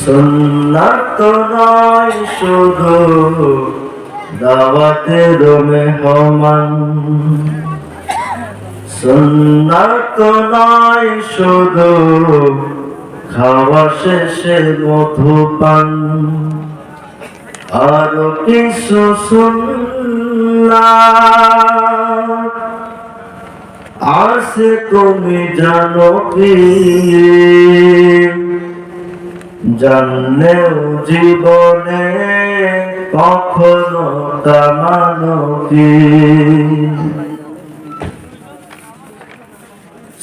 সুন্নাত নয় শুধু দাওয়াতের মেহমান, সুন্নাত নয় শুধু খাওয়া শেষে মধুপান, আরো কিছু সুন্নাত আছে তুমি জানো কি? জানলেও জীবনে কখনো তা মানো কি?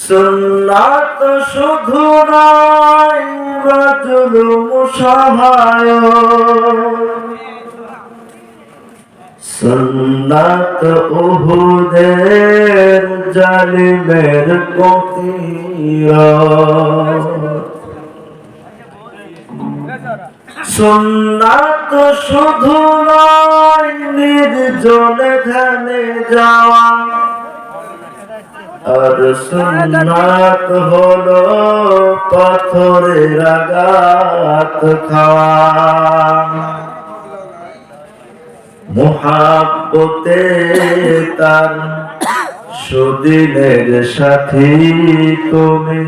সুন্নাত শুধু নয় জুলুম সহায়, সুন্নাত উহুদের জালিমের প্রতিরোধ, সুন্নাত শুধু নয় নির্জনে ধ্যানে যাওয়া, আর সুন্নাত হলো পাথরের আঘাত খাওয়া। মুহাব্বতে তার সুদিনের সাথী তুমি,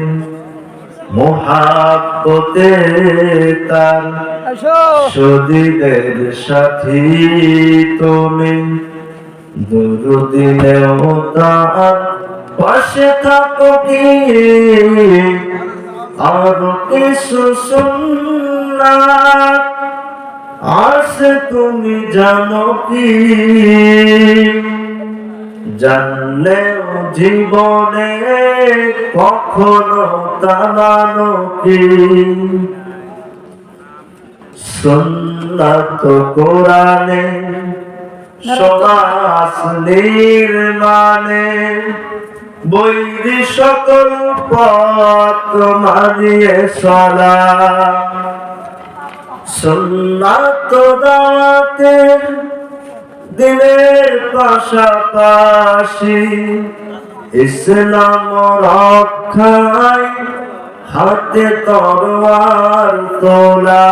মুহাব্বতে তার সুদিনের সাথী তুমি, দুরুদিনেও তার পাশে থাকো কি? আর কিছু সুন্নাত আছে তুমি জানো কি? জানলেও জীবনে কখনো তা মানো কি? সুন্নাত কোরআনে সমাজ নির্মাণে, বৈরি সকল পথ মানিয়ে চলা, সুন্নাত দাওয়াতের দিনের পাশাপাশি, ইসলাম রক্ষায় হাতে তরোয়ার তোলা।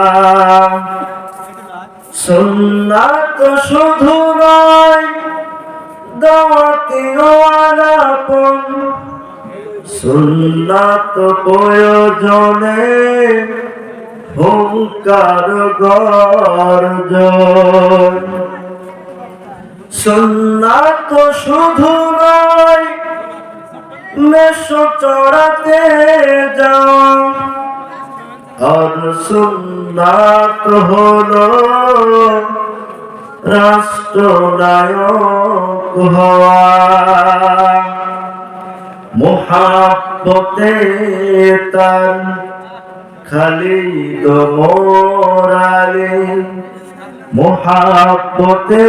সুন্নাত শুধু নয় দাওয়াতিও আলাপন, সুন্নাত প্রয়োজনে হুঙ্কার গর্জন, সুন্নাত শুধু নয় মেষ চড়াতে যাওয়া, আর সুন্নাত হলো রাষ্ট্রনায়ক হওয়া। মুহাব্বতে তার খালিদ মোরালি, মুহাব্বতে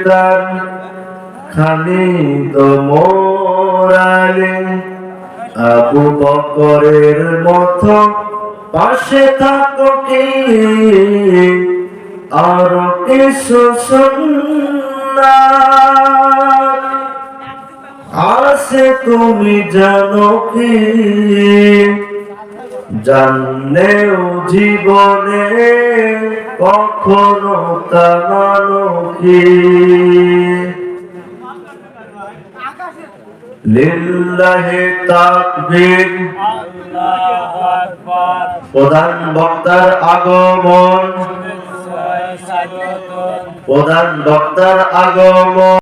তার খালিদ মোরালি, আবু বকরের মতো পাশে থাকো কি? আর কিছু সুন্নাত আছে তুমি জানো কি? জানলেও জীবনে কখনো তা মানো কি? লিল্লাহি তাকবীর। প্রধান বক্তার আগমন, প্রধান বক্তার আগমন।